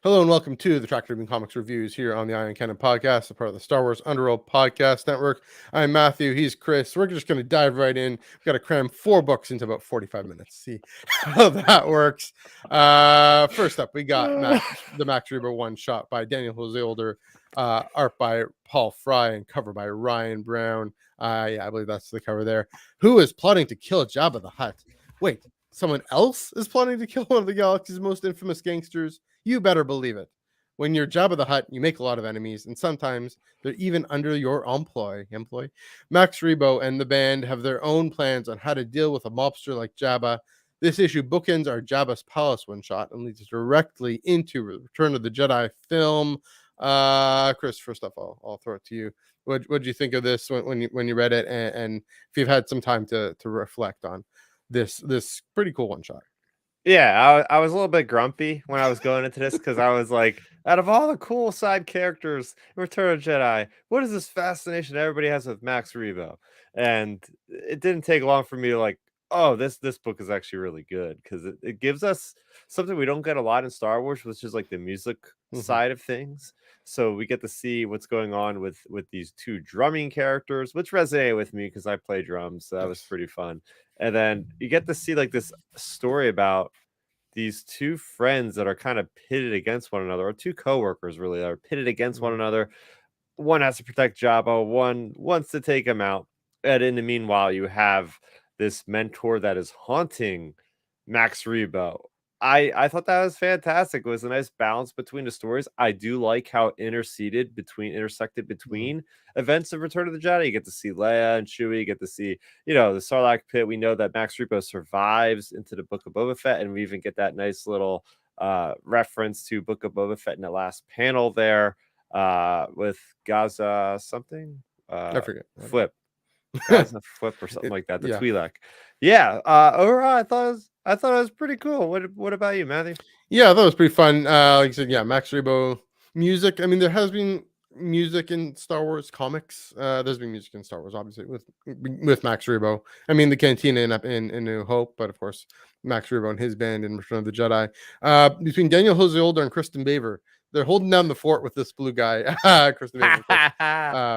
Hello and welcome to the Tractor Beam Comics Reviews here on the Iron Cannon Podcast, a part of the Star Wars Underworld Podcast Network. I'm Matthew, he's Chris. We're just going to dive right in. We've got to cram 4 books into about 45 minutes. See how that works. First up, we got the Max Rebo One-shot by Daniel Jose Older, art by Paul Fry, and cover by Ryan Brown. Yeah, I believe that's the cover there. Who is plotting to kill Jabba the Hutt? Wait, someone else is plotting to kill one of the galaxy's most infamous gangsters? You better believe it. When you're Jabba the Hutt, you make a lot of enemies, and sometimes they're even under your employ. Max Rebo and the band have their own plans on how to deal with a mobster like Jabba. This issue bookends our Jabba's Palace one-shot and leads directly into Return of the Jedi film. Chris, first off, I'll throw it to you. What did you think of this when you read it, and if you've had some time to reflect on this pretty cool one-shot? Yeah, I was a little bit grumpy when I was going into this because I was like, out of all the cool side characters in Return of the Jedi, what is this fascination everybody has with Max Rebo? And it didn't take long for me to like, oh, this book is actually really good because it gives us something we don't get a lot in Star Wars, which is like the music side of things. So we get to see what's going on with these two drumming characters, which resonated with me because I play drums. So that was pretty fun. And then you get to see like this story about these two friends that are kind of pitted against one another, or two coworkers really that are pitted against one another. One has to protect Jabba, one wants to take him out. And in the meanwhile, you have this mentor that is haunting Max Rebo. I thought that was fantastic. It was a nice balance between the stories. I do like how intersected between events of Return of the Jedi. You get to see Leia and Chewie, you get to see, the Sarlacc pit. We know that Max Rebo survives into the Book of Boba Fett, and we even get that nice little reference to Book of Boba Fett in the last panel there with Gaza something. I forget. Flip. Gaza Flip or something like that. The Yeah. Twi'lek. Yeah. Overall, I thought it was pretty cool. What about you, Matthew? Yeah, that was pretty fun. Like I said, yeah, Max Rebo music. I mean, there has been music in Star Wars comics. There's been music in Star Wars, obviously, with Max Rebo. I mean, the Cantina in New Hope, but of course, Max Rebo and his band in Return of the Jedi. Between Daniel Jose Older and Kristen Baver, they're holding down the fort with this blue guy, Kristen Baver. Of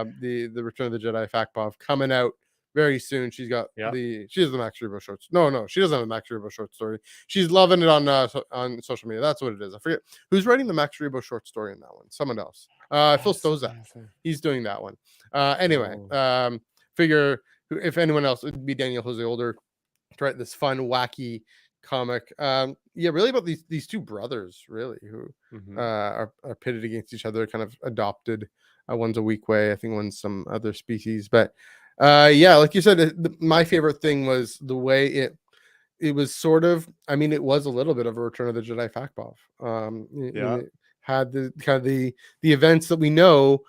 course, the Return of the Jedi Factbov coming out very soon. She has the Max Rebo shorts. No, she doesn't have a Max Rebo short story. She's loving it on social media. That's what it is. I forget who's writing the Max Rebo short story in that one. Someone else. Phil Stozak. He's doing that one. Anyway, figure if anyone else, it would be Daniel Jose Older to write this fun, wacky comic. Really about these two brothers, really, who are pitted against each other, kind of adopted. One's a weak way. I think one's some other species, but like you said, my favorite thing was the way it was sort of, I mean, it was a little bit of a Return of the Jedi Factbov. It had the kind of the events that we know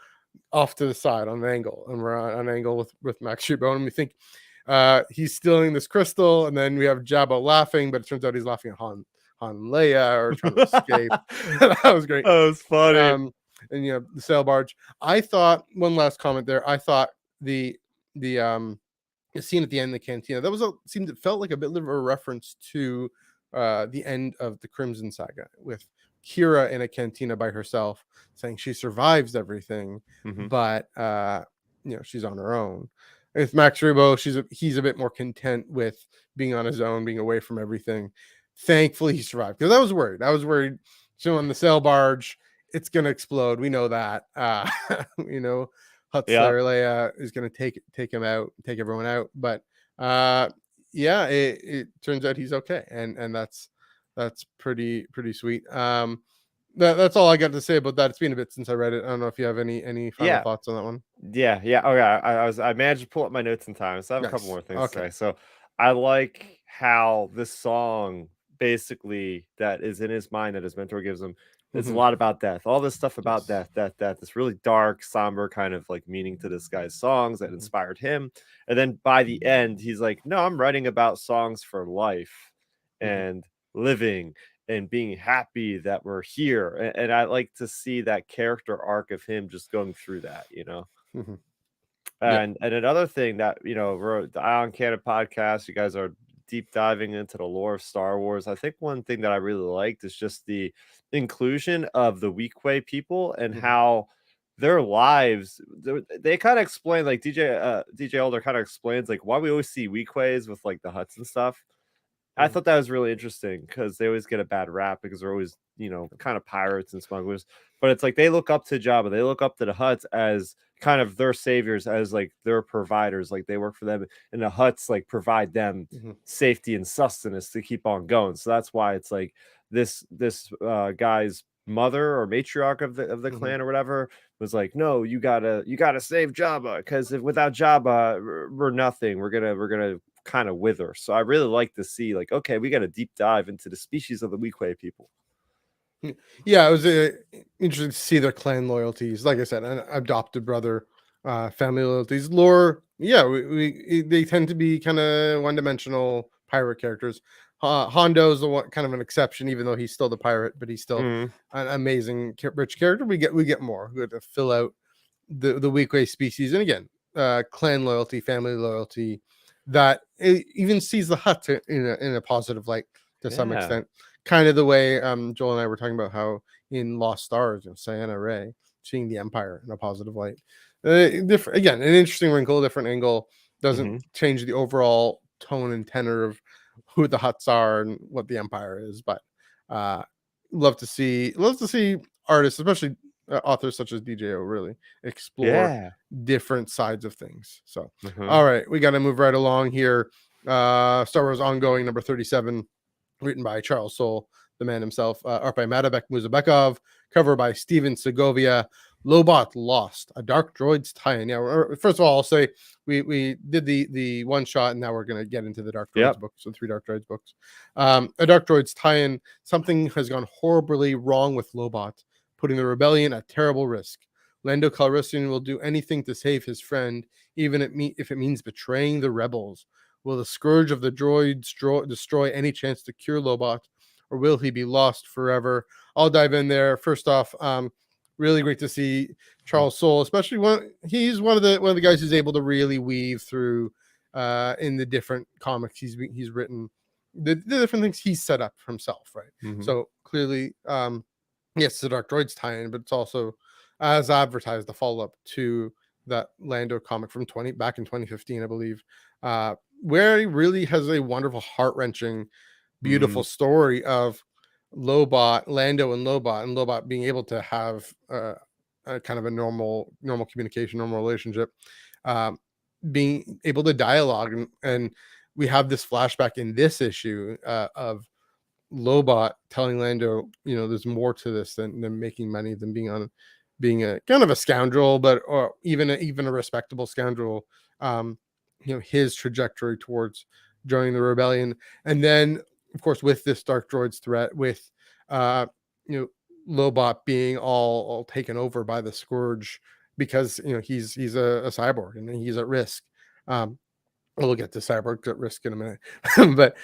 off to the side on an angle, and we're on an angle with Max Rebo, and we think he's stealing this crystal, and then we have Jabba laughing, but it turns out he's laughing at Han Leia, or trying to escape. That was great. That was funny. And the sail barge. I thought, one last comment there, I thought the scene at the end of the cantina, that was it felt like a bit of a reference to the end of the Crimson Saga, with Kira in a cantina by herself saying she survives everything, but she's on her own. With Max Rebo, he's a bit more content with being on his own, being away from everything. Thankfully he survived, because I was worried so on the sail barge it's gonna explode. We know that. Huttslayer Leia is going to take him out, take everyone out. But it turns out he's okay, and that's pretty sweet. That's all I got to say about that. It's been a bit since I read it. I don't know if you have any final thoughts on that one. Yeah. Okay, I managed to pull up my notes in time, so I have a couple more things to say. So I like how this song basically that is in his mind that his mentor gives him. It's a lot about death. All this stuff about death. This really dark, somber kind of like meaning to this guy's songs that inspired him. And then by the end, he's like, no, I'm writing about songs for life and living and being happy that we're here. And I like to see that character arc of him just going through that, And another thing that, we're the Ion Cannon podcast. You guys are deep diving into the lore of Star Wars, I think one thing that I really liked is just the inclusion of the Weequay people and Mhm, how their lives they kind of explain like DJ Elder kind of explains like why we always see Weequays with like the huts and stuff. I mhm, thought that was really interesting because they always get a bad rap because they're always, kind of pirates and smugglers. But it's like they look up to Jabba, they look up to the Huts as kind of their saviors, as like their providers. Like they work for them, and the Huts like provide them mhm, safety and sustenance to keep on going. So that's why it's like this guy's mother or matriarch of the mhm. clan or whatever was like, no, you gotta save Jabba because if without Jabba, we're nothing. We're gonna kind of wither. So I really like to see like, okay, we got a deep dive into the species of the Weequay people. Yeah, it was interesting to see their clan loyalties. Like I said, an adopted brother, family loyalties. Lore, yeah, they tend to be kind of one-dimensional pirate characters. Hondo's the one kind of an exception, even though he's still the pirate, but he's still Mhm. an amazing rich character. We get more. We get to fill out the weak species, and again, clan loyalty, family loyalty, that it even sees the hut in a positive light to some Yeah. extent. Kind of the way Joel and I were talking about how in Lost Stars, Sienna Ray seeing the Empire in a positive light. Different again, an interesting wrinkle, different angle. Doesn't Mhm. change the overall tone and tenor of who the Huts are and what the Empire is, but uh, love to see artists, especially authors such as DJO, really explore Yeah. different sides of things. So, Mhm. all right, we got to move right along here. Star Wars Ongoing number 37, written by Charles Soule, the man himself, art by Madabek Muzabekov, cover by Steven Segovia. Lobot Lost, a Dark Droids tie-in. Yeah, first of all, I'll say we did the one shot, and now we're gonna get into the Dark Droids Yep. books, the three Dark Droids books. A Dark Droids tie-in. Something has gone horribly wrong with Lobot, putting the rebellion at terrible risk. Lando Calrissian will do anything to save his friend, even if it means betraying the rebels. Will the scourge of the droids destroy any chance to cure Lobot, or will he be lost forever? I'll dive in there. First off, really great to see Charles Soule, especially he's one of the guys who's able to really weave through in the different comics he's written, the different things he's set up for himself, right? Mhm. So clearly, yes, the Dark Droids tie-in, but it's also as advertised the follow-up to that Lando comic from 2015, I believe, where he really has a wonderful, heart-wrenching, Mhm. beautiful story of Lando and Lobot being able to have a kind of a normal communication, normal relationship, um, being able to dialogue, and we have this flashback in this issue of Lobot telling Lando, there's more to this than making money, than being a kind of a scoundrel, but or even a respectable scoundrel. Um, his trajectory towards joining the rebellion, and then of course with this Dark Droids threat, with uh, you know Lobot being all taken over by the Scourge because he's a cyborg and he's at risk. Um, we'll get to cyborg at risk in a minute, but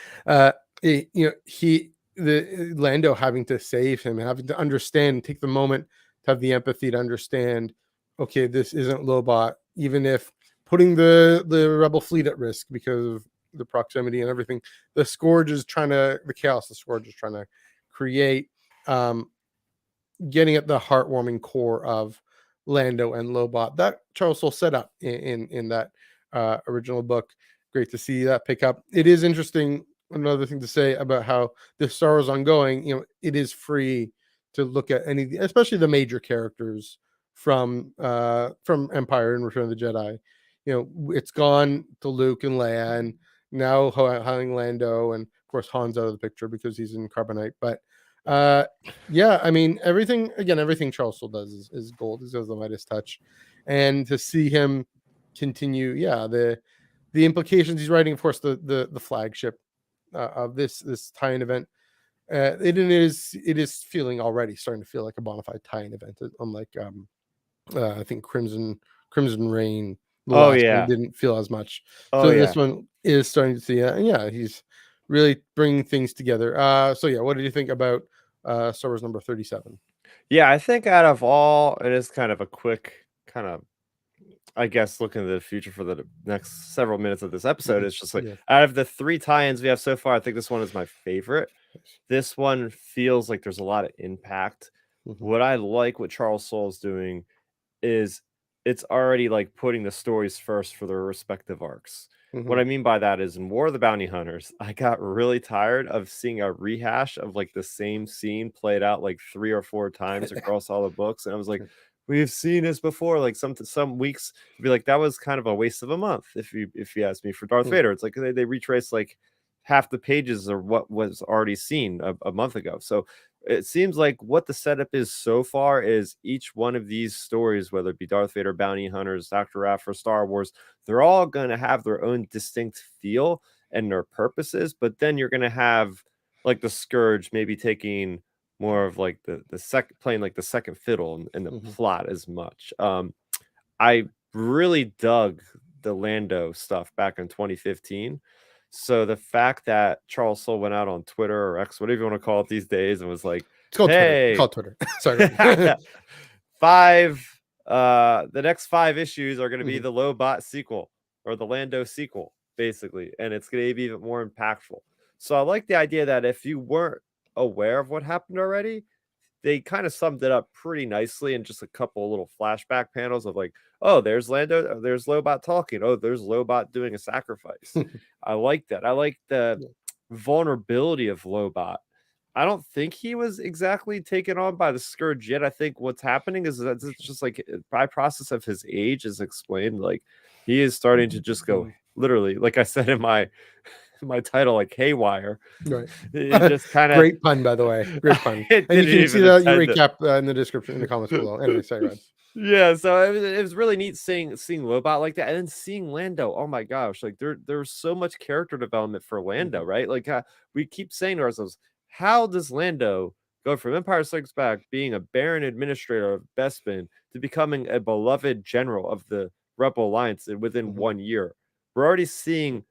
he the Lando having to save him, having to understand, take the moment to have the empathy to understand, okay, this isn't Lobot, even if putting the rebel fleet at risk because of the proximity and everything. The chaos the Scourge is trying to create, um, getting at the heartwarming core of Lando and Lobot that Charles Soule set up in that original book. Great to see that pick up. It is interesting. Another thing to say about how the Star Wars Ongoing, it is free to look at any, especially the major characters from Empire and Return of the Jedi. It's gone to Luke and Leia, and now having Lando, and of course Han's out of the picture because he's in Carbonite. But uh, yeah, I mean, everything Charles Soule does is gold. He does the Midas touch, and to see him continue, yeah, the implications he's writing, of course, the flagship of this tie-in event. It is feeling already starting to feel like a bona fide tie-in event, unlike I think Crimson Rain. The Oh last one yeah. didn't feel as much, Oh so this yeah. one is starting to see. And yeah, he's really bringing things together. So yeah, what did you think about Star Wars number 37? Yeah, I think out of all it is kind of a quick kind of I guess looking at the future for the next several minutes of this episode, it's just like Yeah. out of the 3 tie-ins we have so far, I think this one is my favorite. Nice. This one feels like there's a lot of impact. Mhm. What I like what Charles Soule's doing is it's already like putting the stories first for their respective arcs. What Mhm. I mean by that is in War of the Bounty Hunters, I got really tired of seeing a rehash of like the same scene played out like 3 or 4 times across all the books. And I was like, Sure. we've seen this before. Like some weeks it'd be like that was kind of a waste of a month if you ask me for Darth Mm. Vader. It's like they retrace like half the pages or what was already seen a month ago. So it seems like what the setup is so far is each one of these stories, whether it be Darth Vader, Bounty Hunters, Dr. Aphra, Star Wars, they're all going to have their own distinct feel and their purposes. But then you're going to have like the Scourge maybe taking more of like the second playing like the second fiddle in the Mhm. plot as much. I really dug the Lando stuff back in 2015. So the fact that Charles Soule went out on Twitter or X, whatever you want to call it these days, and was like, It's called Twitter. It's "Hey, called Twitter. Sorry. 5 the next 5 issues are going to be Mhm. the Lobot sequel or the Lando sequel, basically, and it's going to be even more impactful." So I like the idea that if you weren't aware of what happened already, they kind of summed it up pretty nicely in just a couple of little flashback panels of like, oh, there's Lando, there's Lobot talking, oh, there's Lobot doing a sacrifice. I like that. I like the Yeah. vulnerability of Lobot. I don't think he was exactly taken on by the Scourge yet. I think what's happening is that it's just like by process of his age is explained. Like he is starting to just go Mhm. literally, like I said in my title, like haywire. Right. It just kind of Great pun, by the way. Great pun. it And you didn't can see even that you intend it. recap in the description in the comments below. Anyway, sorry, go ahead. Yeah, so it was really neat seeing Lobot like that, and then seeing Lando. Oh my gosh, like there's so much character development for Lando, Mhm. right? Like we keep saying to ourselves, how does Lando go from Empire Strikes Back being a Baron administrator of Bespin to becoming a beloved general of the Rebel Alliance within Mhm. 1 year? We're already seeing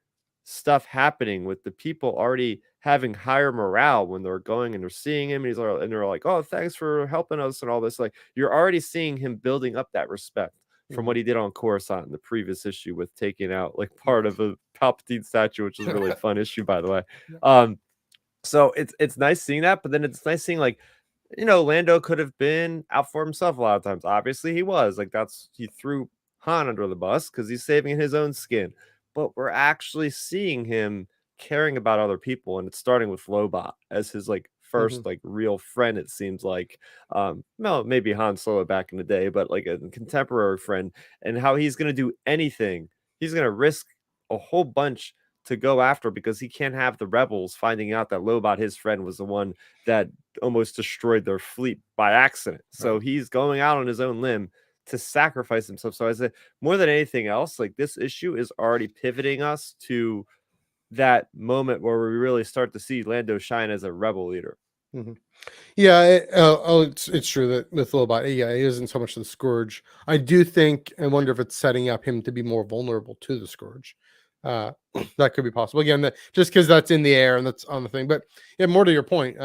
stuff happening with the people already having higher morale when they're going and they're seeing him and they're like, oh, thanks for helping us and all this. Like you're already seeing him building up that respect from Mhm. what he did on Coruscant in the previous issue with taking out like part of a Palpatine statue, which is a really fun issue, by the way. Yeah. So it's nice seeing that, but then it's nice seeing like Lando could have been out for himself a lot of times. Obviously, he was like he threw Han under the bus because he's saving his own skin. But we're actually seeing him caring about other people, and it's starting with Lobot as his like Mhm. first like real friend. It seems like, no, maybe Han Solo back in the day, but like a contemporary friend, and how he's gonna do anything. He's gonna risk a whole bunch to go after because he can't have the rebels finding out that Lobot, his friend, was the one that almost destroyed their fleet by accident. So Right. he's going out on his own limb to sacrifice himself. So I said, more than anything else, like this issue is already pivoting us to that moment where we really start to see Lando shine as a rebel leader. Mhm. Yeah, it's true that with Lobot, yeah, he isn't so much the Scourge. I do think, I wonder if it's setting up him to be more vulnerable to the Scourge. Uh, that could be possible. Again, that just because that's in the air and that's on the thing. But yeah, more to your point,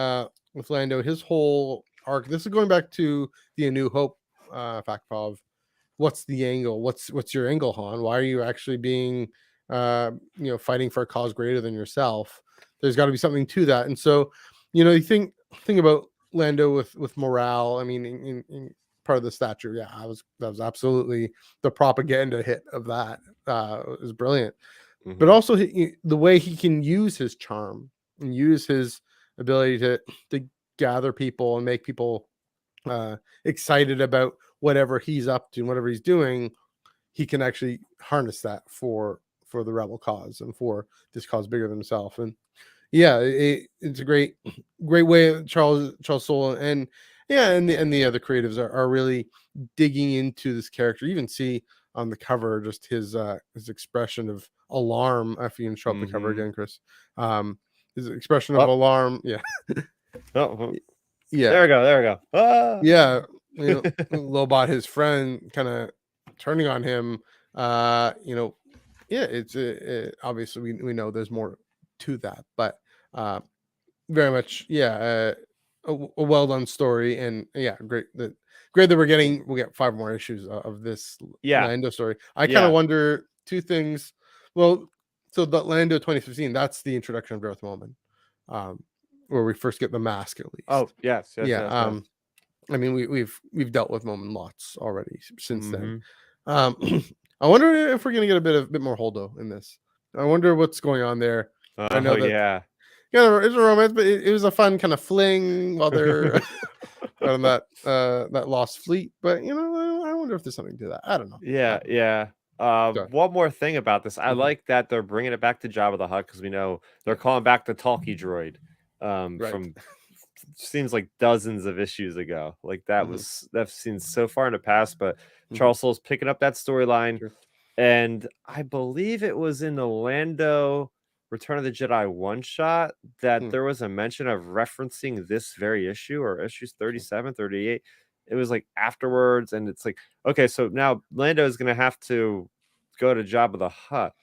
with Lando, his whole arc. This is going back to the A New Hope fact of what's the angle? What's your angle, Han? Why are you actually being, fighting for a cause greater than yourself? There's got to be something to that. And so, you think about Lando with morale. I mean, in part of the stature, yeah, that was absolutely the propaganda hit of that. Is brilliant, but Mm-hmm. also the way he can use his charm and use his ability to gather people and make people excited about whatever he's up to and whatever he's doing. He can actually harness that for the rebel cause and for this cause bigger than himself. And yeah, it's a great way Charles Soule and yeah, and the other creatives are really digging into this character. You even see on the cover just his expression of alarm. If you can show up the cover Mm-hmm. again, Chris. His expression of Oh, alarm. Yeah, oh, yeah, there we go. There we go. Ah! yeah. Lobot, his friend, kind of turning on him. Yeah, obviously we know there's more to that, but uh, very much, yeah. a well done story, and yeah, great that we'll get 5 more issues of this Yeah, Lando story. I kind of yeah. wonder two things. Well, so the Lando 2015, that's the introduction of Darth Maulman, um, where we first get the mask at Oh, least. yes, yes, Yeah, yes, yes. I mean we've dealt with Maulman lots already since then. Mhm. Um, I wonder if we're gonna get a bit more Holdo in this. I wonder what's going on there. I Oh, know that yeah. it's a romance, but it was a fun kind of fling while they're out on that lost fleet. But I wonder if there's something to that. I don't know. I Yeah, don't know. yeah. Sorry. One more thing about this. I Mhm. like that they're bringing it back to Jabba the Hutt because we know they're calling back the talkie droid Right. from seems like dozens of issues ago. Like Hmm. that's seen so far in the past, but Hmm. Charles Soule's picking up that storyline. Sure. And I believe it was in the Lando Return of the Jedi one-shot that Hmm. there was a mention of referencing this very issue or issues 37, 38. It was like afterwards, and it's like, okay, so now Lando is gonna have to go to Jabba the Hutt.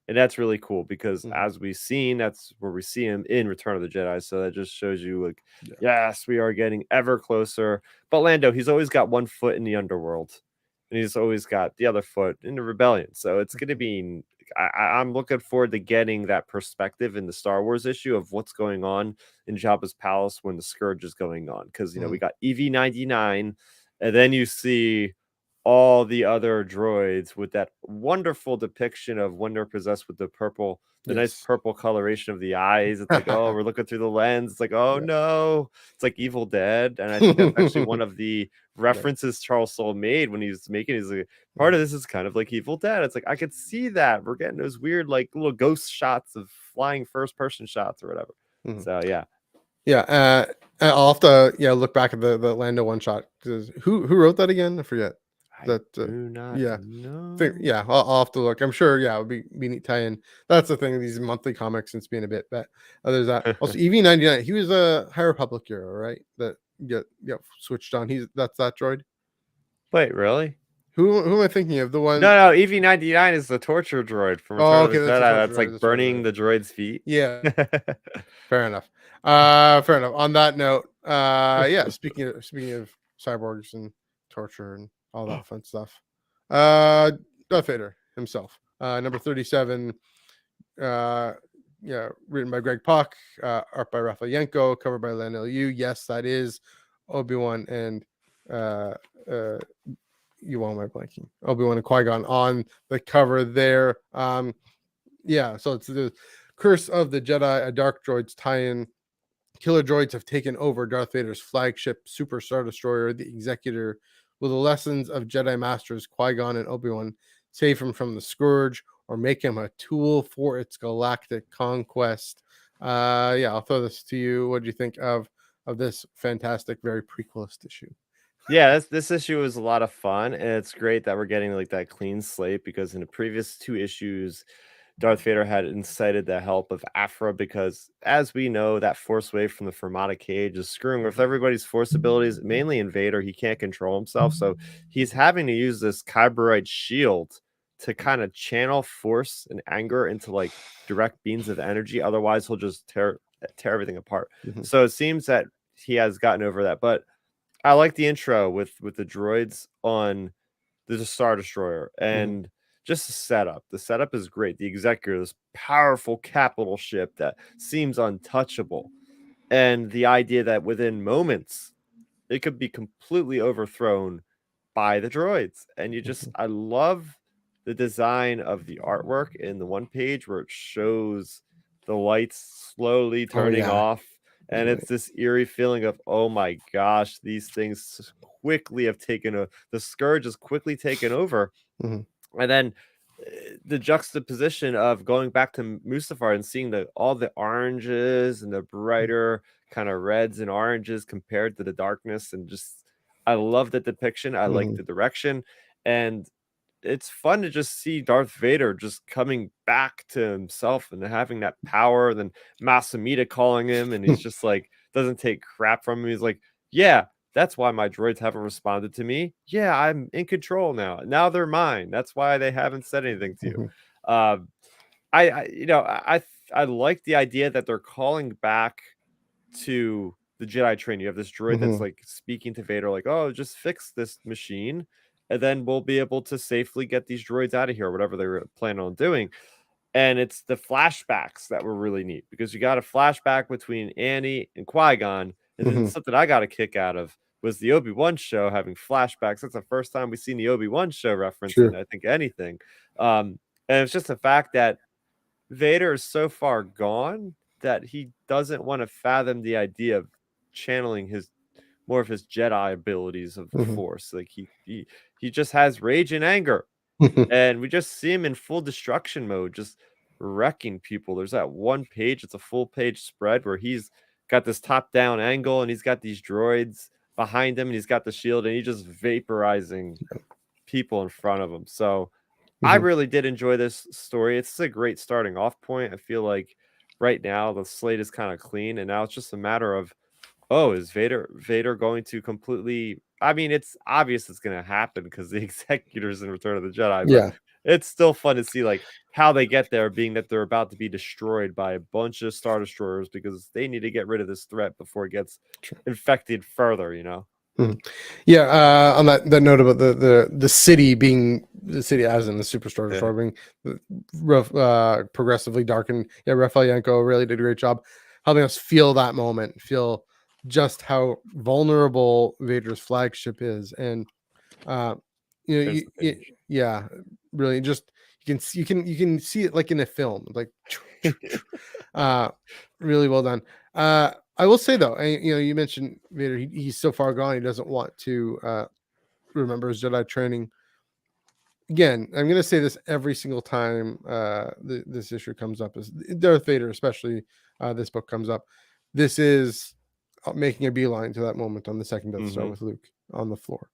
And that's really cool because Hmm. as we've seen, that's where we see him in Return of the Jedi. So that just shows you like, Yeah. yes, we are getting ever closer. But Lando, he's always got one foot in the underworld and he's always got the other foot in the rebellion. So it's going to be, I'm looking forward to getting that perspective in the Star Wars issue of what's going on in Jabba's palace when the Scourge is going on. Because, Hmm. we got EV-99, and then you see all the other droids with that wonderful depiction of when they're possessed with the nice Yes. purple coloration of the eyes. It's like, oh, we're looking through the lens. It's like, oh Yeah. no, it's like Evil Dead. And I think that's actually one of the Right. references Charles Soule made when he was making. He's like, part Mhm. of this is kind of like Evil Dead. It's like I could see that we're getting those weird like little ghost shots of flying first person shots or whatever. Mhm. So yeah, Yeah. I'll have to look back at the Lando one shot because who wrote that again? I forget. I That do not yeah. know. Yeah, I'll have to look. I'm sure. Yeah, it would be neat tie-in. That's the thing. Of these monthly comics, since being a bit, but there's that. Also, EV-99. He was a High Republic hero, right? That get switched on. That's that droid. Wait, really? Who am I thinking of? The one No, no, EV-99 is the torture droid from Return oh of the okay, that's Jedi the torture that's droid. like That's right. burning the droid's feet. Yeah, fair enough. Fair enough. On that note, yeah. Speaking of cyborgs and torture and all that fun stuff, uh, Darth Vader himself, number 37. Uh, yeah, written by Greg Pak, art by Rafayenko, covered by Len Liu. Yes, that is Obi-Wan and uh, uh, you want my blanking. Obi-Wan and Qui-Gon on the cover there. Yeah, so it's the Curse of the Jedi, a Dark Droids tie-in. Killer droids have taken over Darth Vader's flagship Super Star Destroyer, the Executor. Will the lessons of Jedi Masters Qui-Gon and Obi-Wan save him from the Scourge or make him a tool for its galactic conquest? Yeah, I'll throw this to you. What do you think of this fantastic, very prequelist issue? Yeah, this issue was a lot of fun, and it's great that we're getting like that clean slate because in the previous two issues, Darth Vader had incited the help of Aphra because, as we know, that force wave from the Fermata cage is screwing with everybody's force abilities, mainly in Vader. He can't control himself, so he's having to use this Kyberite shield to kind of channel force and anger into like direct beams of energy. Otherwise, he'll just tear everything apart. Mhm. So it seems that he has gotten over that, but I like the intro with the droids on the Star Destroyer Mhm. and just the setup. The setup is great. The Executor, this powerful capital ship that seems untouchable, and the idea that within moments it could be completely overthrown by the droids. And Mhm. I love the design of the artwork in the one page where it shows the lights slowly Oh turning yeah, off. And it's right. this eerie feeling of, oh my gosh, these things quickly have the Scourge has quickly taken over. Mhm. And then the juxtaposition of going back to Mustafar and seeing all the oranges and the brighter kind of reds and oranges compared to the darkness, and just I love the depiction. I like Mhm. the direction, and it's fun to just see Darth Vader just coming back to himself and having that power. Then Masamita calling him, and he's just like doesn't take crap from him. He's like, yeah, that's why my droids haven't responded to me. Yeah, I'm in control now. Now they're mine. That's why they haven't said anything to you. Mhm. Um, I like the idea that they're calling back to the Jedi train. You have this droid that's like speaking to Vader, like, "Oh, just fix this machine, and then we'll be able to safely get these droids out of here," or whatever they were planning on doing. And it's the flashbacks that were really neat because you got a flashback between Annie and Qui-Gon, and then something I got a kick out of was the Obi-Wan show having flashbacks. That's the first time we've seen the Obi-Wan show reference in, I think, anything. And it's just the fact that Vader is so far gone that he doesn't want to fathom the idea of channeling his more of his Jedi abilities of the Force. Like he just has rage and anger, and we just see him in full destruction mode, just wrecking people. There's that one page; it's a full page spread where he's got this top-down angle, and he's got these droids behind him, and he's got the shield, and he's just vaporizing people in front of him. So I really did enjoy this story. It's a great starting off point. I feel like right now the slate is kind of clean, and now it's just a matter of, oh, is Vader going to completely? I mean, it's obvious it's going to happen because the executors in Return of the Jedi, but it's still fun to see like how they get there, being that they're about to be destroyed by a bunch of Star Destroyers because they need to get rid of this threat before it gets infected further, you know? Yeah, on that note about the city being the city as in the Superstar Destroyer being progressively darkened. Yeah, Raphael Yanko really did a great job helping us feel that moment, feel just how vulnerable Vader's flagship is, and yeah, really just you can see it like in a film, like really well done. I will say though, you mentioned Vader. He's so far gone. He doesn't want to remember his Jedi training. Again, I'm going to say this every single time this issue comes up. Is Darth Vader, especially this book comes up. This is making a beeline to that moment on the second Death Star with Luke on the floor.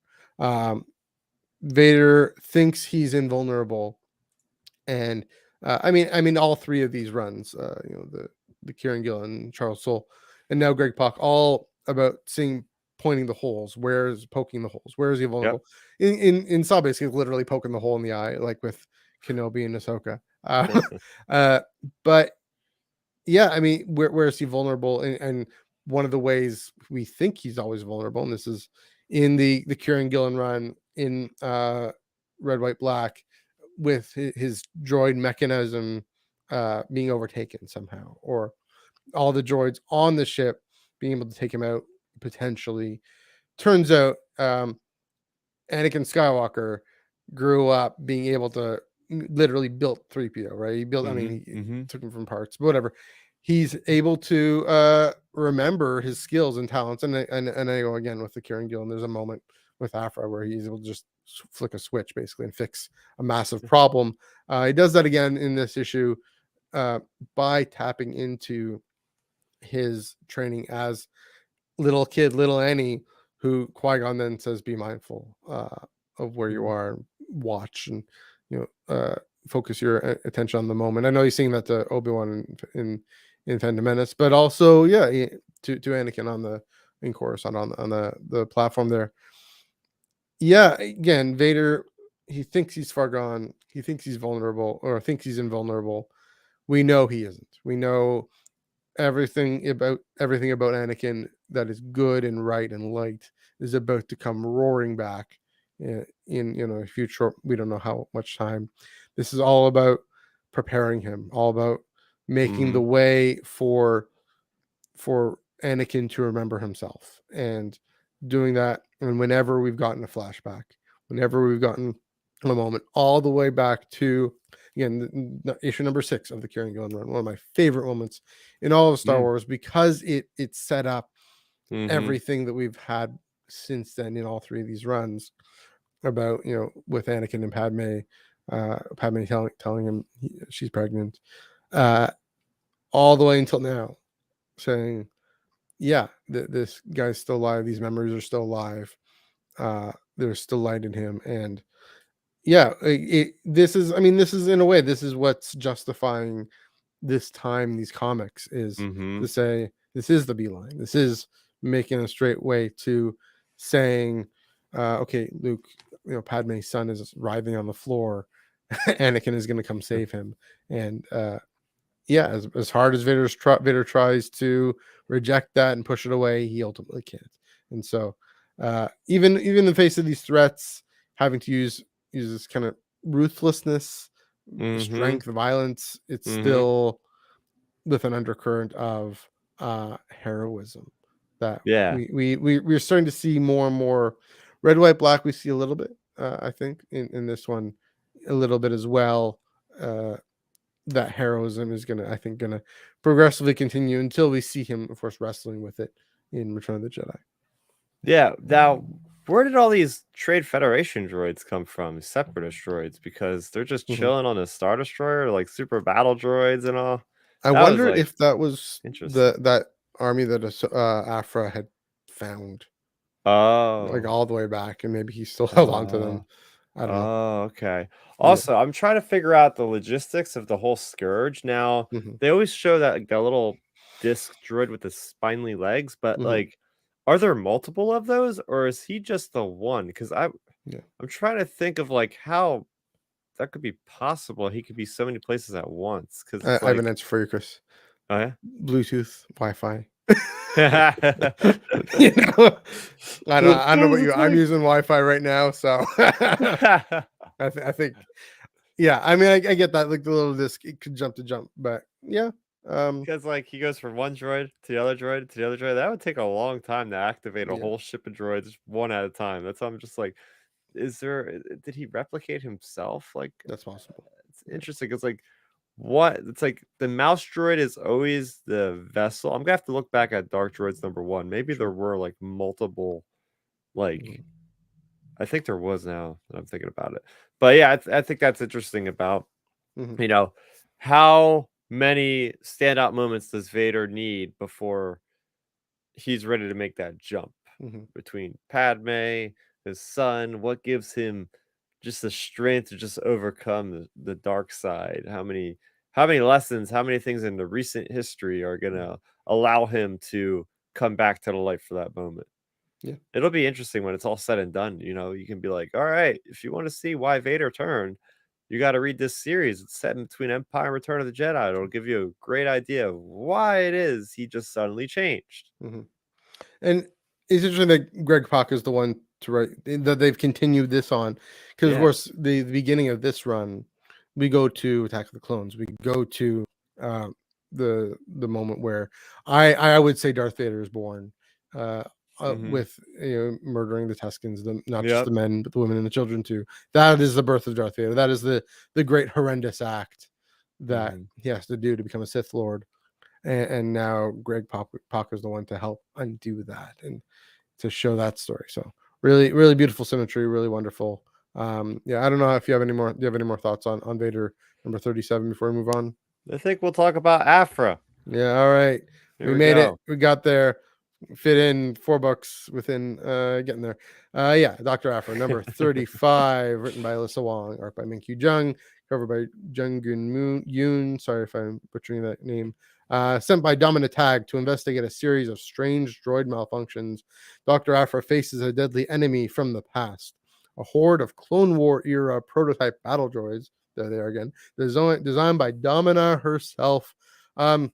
Vader thinks he's invulnerable, and I mean, all three of these runs, the Kieran Gillen, Charles Soule, and now Greg Pak, all about pointing the holes. Where's poking the holes? Where is he vulnerable? In Saw basically literally poking the hole in the eye, like with Kenobi and Ahsoka. But yeah, I mean, where is he vulnerable? And one of the ways we think he's always vulnerable, and this is in the Kieran Gillen run in Red, White, Black, with his droid mechanism being overtaken somehow, or all the droids on the ship being able to take him out potentially. Turns out Anakin Skywalker grew up being able to literally built 3PO, right? He built, I mean, he took him from parts, but whatever. He's able to remember his skills and talents. And I go again with the Kieran Gillen. There's a moment with Aphra where he's able to just flick a switch basically and fix a massive problem. He does that again in this issue by tapping into his training as little kid, little Annie, who Qui-Gon then says, be mindful of where you are, watch, and focus your attention on the moment. I know he's saying that to Obi-Wan in Phantom Menace, but also to Anakin on the in Coruscant on the platform there. Yeah, again, Vader, he thinks he's far gone. He thinks he's vulnerable, or thinks he's invulnerable. We know he isn't. We know everything about Anakin that is good and right and light is about to come roaring back in a future. We don't know how much time. This is all about preparing him, all about making the way for Anakin to remember himself, and doing that. And whenever we've gotten a flashback, whenever we've gotten a moment, all the way back to, again, issue number 6 of the Kieran Gillen run, one of my favorite moments in all of Star Wars, because it set up everything that we've had since then in all three of these runs, about with Anakin and Padme telling him she's pregnant, all the way until now, saying, yeah, this guy's still alive, these memories are still alive, there's still light in him. And this is in a way, this is what's justifying this time, these comics, is to say this is the beeline. This is making a straight way to saying, okay, Luke, Padme's son is writhing on the floor. Anakin is going to come save him. And yeah, as hard as Vader tries to reject that and push it away, he ultimately can't. And so, even in the face of these threats, having to use this kind of ruthlessness, Mm-hmm. strength, violence, it's Mm-hmm. still with an undercurrent of heroism that Yeah. we're starting to see more and more. Red, white, black, we see a little bit, I think, in this one, a little bit as well. That heroism is gonna progressively continue until we see him, of course, wrestling with it in Return of the Jedi. Yeah. Now, where did all these Trade Federation droids come from? Separatist droids, because they're just Mhm. chilling on a Star Destroyer, like super battle droids and all. I That was wonder like if that was interesting. that army that Aphra had found, like, Oh. all the way back, and maybe he still held on to Uh, them. I don't know. oh, okay. Yeah. Also, I'm trying to figure out the logistics of the whole Scourge. Now, Hmm. they always show that like, that little disc droid with the spindly legs, but Hmm. like, are there multiple of those, or is he just the one? Because Yeah. I'm trying to think of like how that could be possible. He could be so many places at once. Because it's I have an like, answer for you, Chris. oh Bluetooth, Wi-Fi. yeah. You know, I don't know about you. It's I'm like using Wi-Fi right now, so I think, yeah. I mean, I get that, like the little disc, it could jump to jump, but yeah. Um, because like he goes from one droid to the other droid to the other droid. That would take a long time to activate a yeah, whole ship of droids one at a time. That's why I'm just like, is there? Did he replicate himself? Like, that's possible. it's Yeah, interesting. It's like what? It's like the mouse droid is always the vessel. I'm gonna have to look back at Dark Droids #1. Maybe there sure. were like multiple. Like Mhm, I think there was now that I'm thinking about it. But yeah, I think that's interesting about mhm, you know how many standout moments does Vader need before he's ready to make that jump mhm, between Padme, his son? What gives him just the strength to just overcome the dark side? How many lessons, how many things in the recent history are mhm. gonna allow him to come back to the light for that moment? Yeah, It'll be interesting when it's all said and done. You can be like, all right, if you want to see why Vader turned, you got to read this series. It's set in between Empire and Return of the Jedi. It'll sure. give you a great idea of why it is he just suddenly changed. Mhm. And it's interesting that Greg Pak is the one to write, that they've continued this on, because of Yeah. course the beginning of this run, we go to Attack of the Clones, we go to uh, the moment where I would say Darth Vader is born, uh, Mm-hmm. with, murdering the Tuscans, not just Yep. the men but the women and the children too. That is the birth of Darth Vader. That is the great horrendous act that Mm-hmm. he has to do to become a Sith Lord, and now Greg Pak is the one to help undo that and to show that story. So really, really beautiful symmetry, really wonderful. Yeah, I don't know if you have any more. Do you have any more thoughts on Vader #37 before we move on? I think we'll talk about Aphra. Yeah, all right. Here We we made it. go. We got there. Fit in $4 within getting there. Yeah, Dr. Aphra, #35, written by Alyssa Wong, art by Minkyu Jung, cover by Yoon. Sorry if I'm butchering that name. Sent by Dominatag to investigate a series of strange droid malfunctions. Dr. Aphra faces a deadly enemy from the past. A horde of Clone War era prototype battle droids. There they are again. Designed by Domina herself. Um,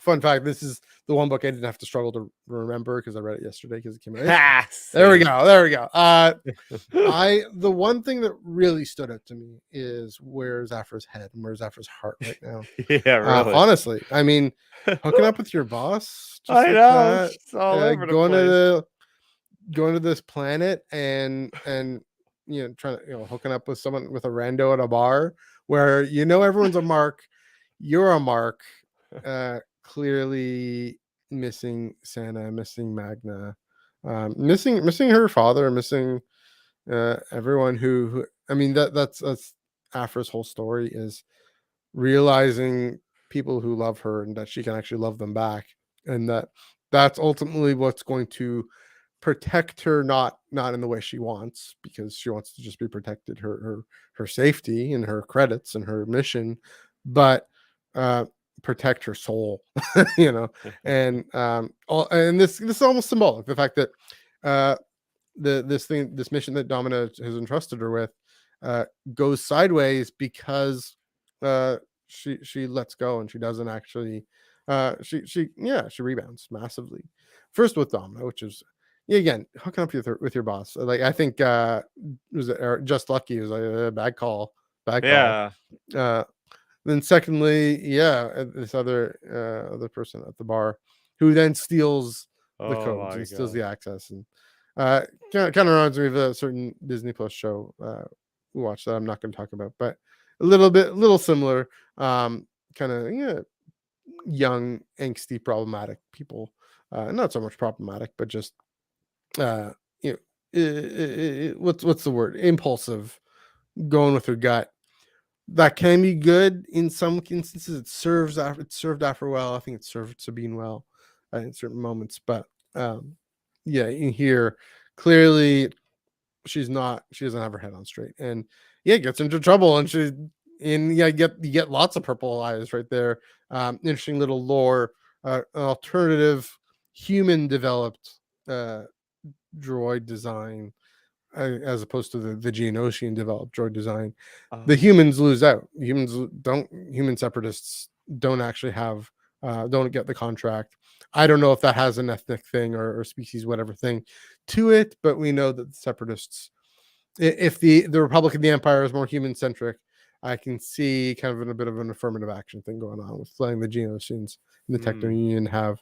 Fun fact: this is the one book I didn't have to struggle to remember because I read it yesterday because it came out yesterday. Ha! There we Same. go. There we go. The one thing that really stood out to me is where's Aphra's head and where's Aphra's heart right now. Yeah, really. Honestly, I mean, hooking up with your boss just I like know. that, It's all over the going to place. this planet and trying to, hooking up with someone, with a rando at a bar where everyone's a mark. You're a mark. Clearly missing Santa, missing Magna, missing her father, missing everyone who I mean, that's Afra's whole story, is realizing people who love her and that she can actually love them back, and that's ultimately what's going to protect her, not in the way she wants, because she wants to just be protected, her safety and her credits and her mission, but uh protect her soul. you know and this is almost symbolic, the fact that uh this mission that Domina has entrusted her with uh goes sideways because uh she lets go and she doesn't actually she rebounds massively. First with Domino, which is again hooking up with your boss. Like I think was it Just Lucky was like a bad call. Yeah. Then secondly, this other person at the bar who then steals the Oh codes my and steals god. the access, and kind of reminds me of a certain Disney Plus show we watched that I'm not going to talk about, but a little similar. Kind of young, angsty, problematic people. Not so much problematic, but just uh, you what's the word? Impulsive, going with their gut. That can be good in some instances. It served Afra well. I think it served Sabine well in certain moments. But in here, clearly she doesn't have her head on straight, and gets into trouble, and you get lots of purple eyes right there. Interesting little lore, an alternative human developed droid design as opposed to the Geonosian developed droid design. The Oh. humans lose out. Human separatists don't actually have don't get the contract. I don't know if that has an ethnic thing or species whatever thing to it, but we know that the separatists, if the Republic of the Empire is more human centric, I can see kind of a bit of an affirmative action thing going on with letting the Geonosians and the Techno Union have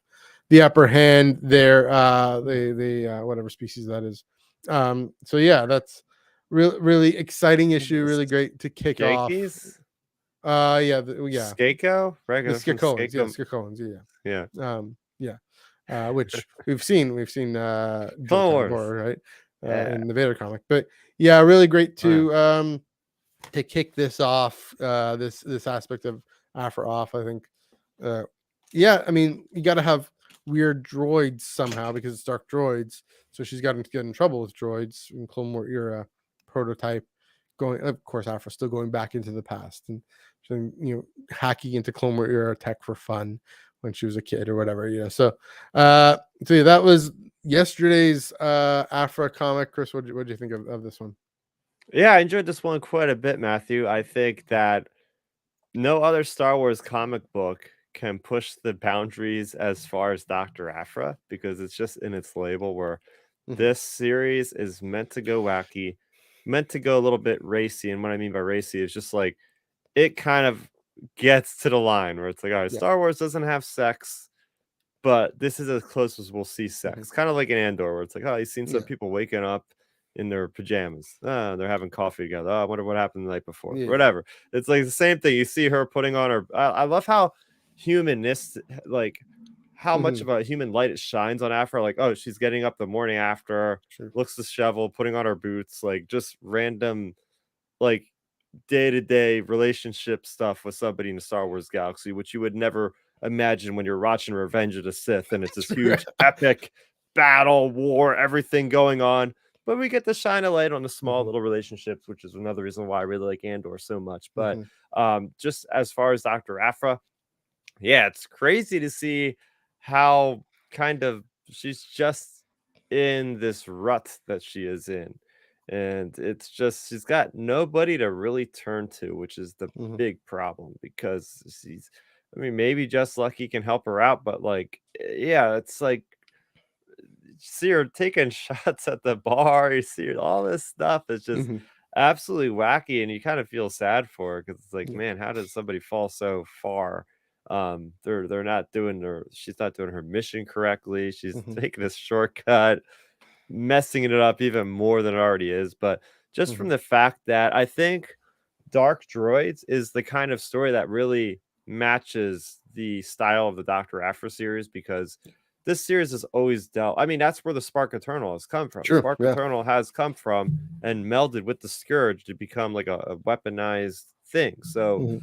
the upper hand there. The whatever species that is. So yeah, that's really exciting issue. Really great to kick off. Yankees? The Skako? Right, 'cause that's from Skako. Skakoans, Yeah. which we've seen Clone Joe Wars. before, right? Yeah. In the Vader comic. But yeah, really great Oh, to kick this off, this aspect of Aphra off. I think I mean, you got to have weird droids somehow because it's dark droids. So she's got to get in trouble with droids in Clone War era prototype. Going, of course, Aphra still going back into the past and hacking into Clone War era tech for fun when she was a kid or whatever. That was yesterday's Aphra comic. Chris, what do you think of this one? Yeah, I enjoyed this one quite a bit, Matthew. I think that no other Star Wars comic book can push the boundaries as far as Dr. Aphra because it's just in its label where this series is meant to go wacky, meant to go a little bit racy. And what I mean by racy is just like it kind of gets to the line where it's like, all right, Yeah. Star Wars doesn't have sex, but this is as close as we'll see sex. Kind of like in Andor, where it's like, oh, you've seen some people waking up in their pajamas. They're having coffee together. Oh, I wonder what happened the night before. Whatever. It's like the same thing. You see her putting on her. I love how humanist, like how much of a human light it shines on Aphra. Like, oh, she's getting up the morning after, looks disheveled, putting on her boots, like just random, like day-to-day relationship stuff with somebody in the Star Wars galaxy, which you would never imagine when you're watching Revenge of the Sith and it's this huge epic battle, war, everything going on. But we get to shine a light on the small little relationships, which is another reason why I really like Andor so much. But just as far as Dr. Aphra, yeah, it's crazy to see how kind of she's just in this rut that she is in. And it's just she's got nobody to really turn to, which is the big problem because I mean, maybe Just Lucky can help her out, but like, yeah, it's like see her taking shots at the bar. You see all this stuff is just absolutely wacky, and you kind of feel sad for her because it's like, man, how does somebody fall so far? They're not doing she's not doing her mission correctly. She's taking a shortcut, messing it up even more than it already is. But just from the fact that I think Dark Droids is the kind of story that really matches the style of the Dr. Aphra series because this series has always dealt. I mean, that's where the Spark Eternal has come from. Spark Eternal has come from and melded with the Scourge to become like a weaponized thing. So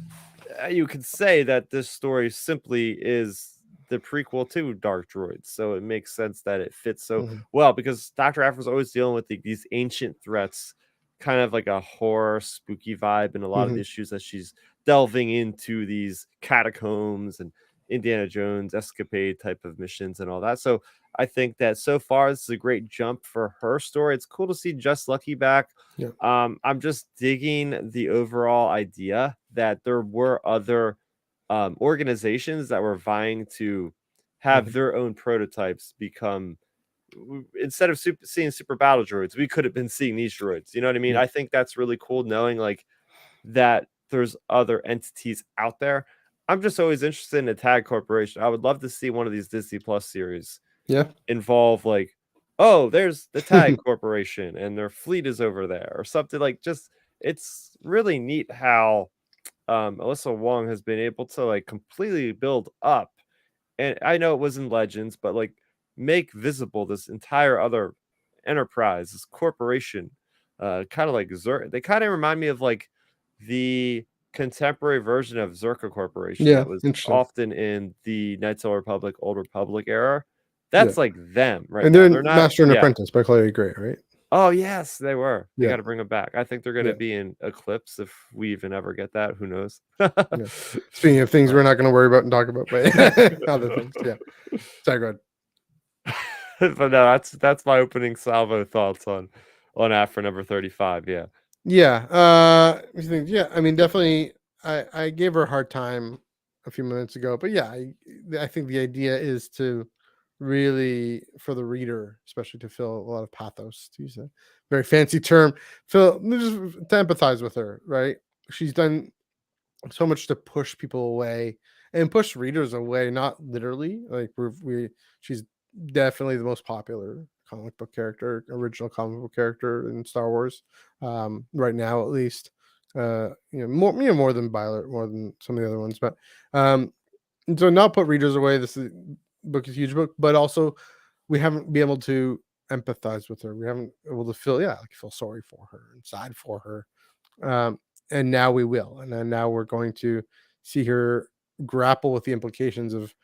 you could say that this story simply is the prequel to Dark Droids. So it makes sense that it fits so well because Dr. Aphra is always dealing with these ancient threats, kind of like a horror, spooky vibe, and a lot of the issues that she's delving into these catacombs and Indiana Jones escapade type of missions and all that. So I think that so far this is a great jump for her story. It's cool to see Just Lucky back. Yeah. I'm just digging the overall idea that there were other organizations that were vying to have their own prototypes become, instead of seeing super battle droids, we could have been seeing these droids. You know what I mean? Yeah. I think that's really cool, knowing like that there's other entities out there. I'm just always interested in a tag corporation. I would love to see one of these Disney Plus series Yeah. involve like, oh, there's the tag corporation and their fleet is over there or something. Like, just, it's really neat how Alyssa Wong has been able to like completely build up, and I know it was in Legends, but like make visible this entire other enterprise, this corporation, kind of like Zerk. They kind of remind me of like the contemporary version of Zerka Corporation Yeah. that was Interesting. often in the Knights of the Republic, Old Republic era. Yeah. That's like them right And now. they're They're not. Master and Yeah. Apprentice by Chloe Gray, right? Oh yes, they were. They Yeah. got to bring them back. I think they're going to Yeah. be in Eclipse if we even ever get that. Who knows? Yeah. Speaking of things we're not going to worry about and talk about, but other things. Yeah. Sorry, go ahead. But no, that's my opening salvo thoughts on Aphra number 35. Yeah. Yeah. Yeah. I mean, definitely. I gave her a hard time a few minutes ago, but yeah, I think the idea is to really, for the reader, especially, to feel a lot of pathos, to use a very fancy term, feel just to empathize with her. Right? She's done so much to push people away and push readers away, not literally. Like she's definitely the most popular comic book character, original comic book character in Star Wars, right now at least. More than Violet, more than some of the other ones, but and so not put readers away. Book is a huge book, but also we haven't been able to empathize with her. We haven't been able to feel sorry for her and sad for her. And now we will. And then now we're going to see her grapple with the implications of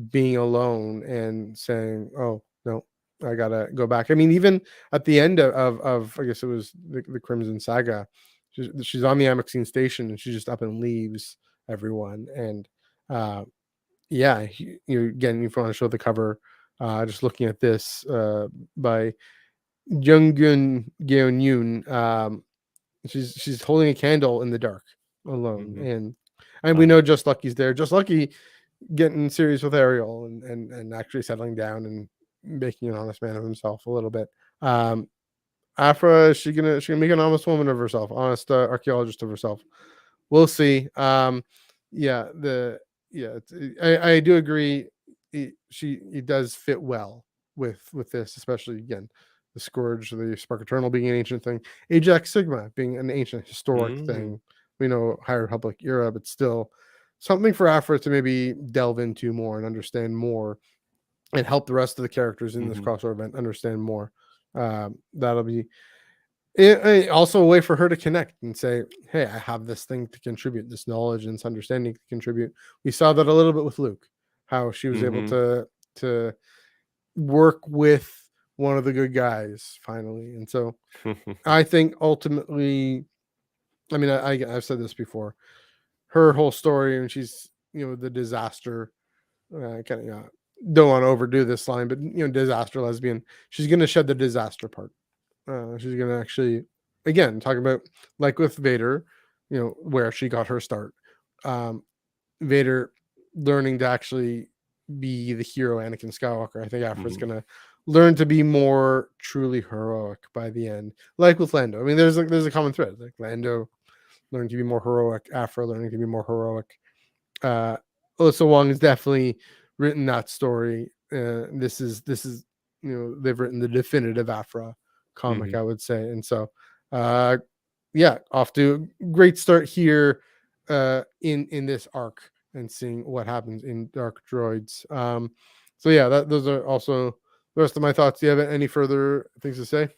being alone and saying, "Oh no, I gotta go back." I mean, even at the end of I guess it was the Crimson Saga, she's on the Amexine station and she just up and leaves everyone. And again, if you want to show the cover, just looking at this by Junggun Geonyun. She's holding a candle in the dark alone, and we know Just Lucky's there. Just Lucky getting serious with Ariel and actually settling down and making an honest man of himself a little bit. Aphra, is she gonna make an honest woman of herself, honest archaeologist of herself? We'll see. I do agree. It does fit well with this, especially again, the Scourge, the Spark Eternal being an ancient thing, Ajax Sigma being an ancient historic thing. We know High Republic era, but still something for Aphra to maybe delve into more and understand more, and help the rest of the characters in this crossover event understand more. That'll be also a way for her to connect and say, "Hey, I have this thing to contribute, this knowledge and this understanding to contribute." We saw that a little bit with Luke, how she was able to work with one of the good guys finally. And so I think ultimately, I mean, I've said this before, her whole story, and she's the disaster, kind of don't want to overdo this line, but disaster lesbian, she's going to shed the disaster part. She's going to actually, again, talk about, like with Vader, where she got her start. Vader learning to actually be the hero, Anakin Skywalker. I think Aphra's going to learn to be more truly heroic by the end, like with Lando. I mean, there's a common thread, like Lando learning to be more heroic, Aphra learning to be more heroic. Alyssa Wong has definitely written that story. This is they've written the definitive Aphra comic, I would say. And so off to a great start here in this arc, and seeing what happens in Dark Droids. Those are also the rest of my thoughts. Do you have any further things to say?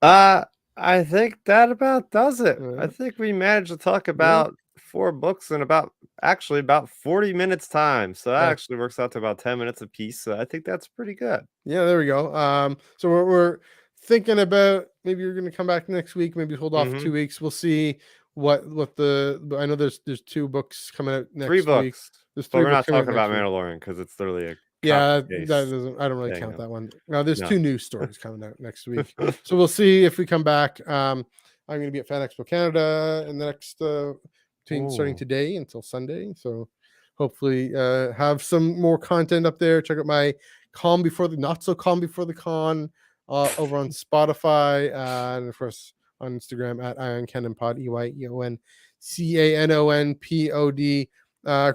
I think that about does it. I think we managed to talk about 4 books in about 40 minutes time. So that actually works out to about 10 minutes a piece. So I think that's pretty good. Yeah, there we go. So we're thinking about, maybe you're going to come back next week, maybe hold off 2 weeks. We'll see what I know there's 2 books coming out next 3 books. week. there's But 3 we're books not coming out talking about next week. Mandalorian because it's literally a Yeah, copy that paste doesn't. I don't really thing. count that one. Now there's No. 2 news stories coming out next week, so we'll see if we come back. I'm going to be at Fan Expo Canada in the next starting Ooh. today until Sunday. So hopefully have some more content up there. Check out my calm before the not so calm before the con over on Spotify and of course on Instagram at Ion Cannon Pod EYEONCANONPOD.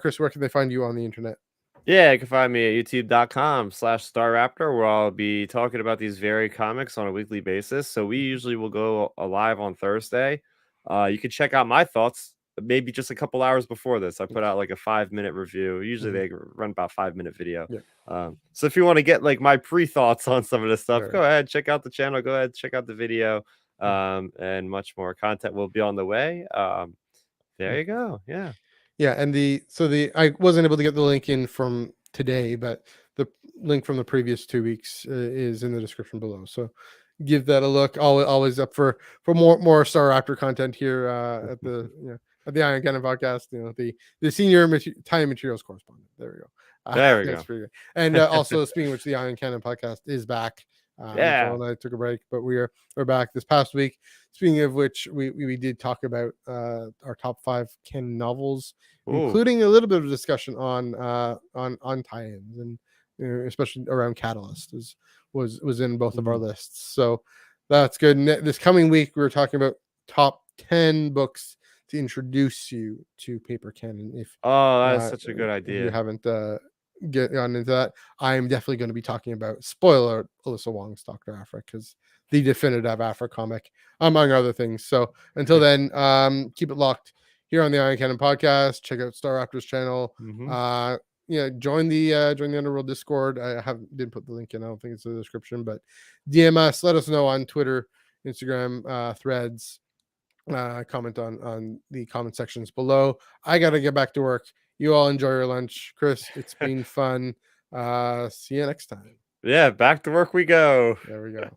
Chris, where can they find you on the internet? Yeah, you can find me at youtube.com/Starrapter, where I'll be talking about these very comics on a weekly basis. So we usually will go live on Thursday. You can check out my thoughts maybe just a couple hours before this. I put out like a 5-minute review. Usually they run about 5-minute video. Yeah. So if you want to get like my pre-thoughts on some of this stuff, Right. go ahead, check out the channel. Go ahead, check out the video. And much more content will be on the way. There you go. Yeah. Yeah, and I wasn't able to get the link in from today, but the link from the previous 2 weeks is in the description below. So give that a look. Always up for more Starrapter content here at the at the Iron Cannon podcast. The senior time materials correspondent. There we go. There we That's go. pretty good. And also speaking of which, the Iron Cannon podcast is back. Yeah. Joel and I took a break, but we're back this past week. Speaking of which, we did talk about our top 5 canon novels, including a little bit of discussion on tie-ins, and especially around Catalyst was in both of our lists. So that's good. This coming week, we're talking about top 10 books to introduce you to paper canon. That is such a good If you idea. haven't gotten into that, I'm definitely going to be talking about, spoiler alert, Alyssa Wong's Dr. Aphra, because the definitive Aphra comic, among other things. So until then, keep it locked here on the Iron Cannon podcast. Check out Starrapter's channel. Join the Underworld Discord. Didn't put the link in. I don't think it's in the description, but DM us. Let us know on Twitter, Instagram, Threads. Comment on the comment sections below. I gotta get back to work. You all enjoy your lunch. Chris, it's been fun. See you next time. Yeah, back to work we go. There we go.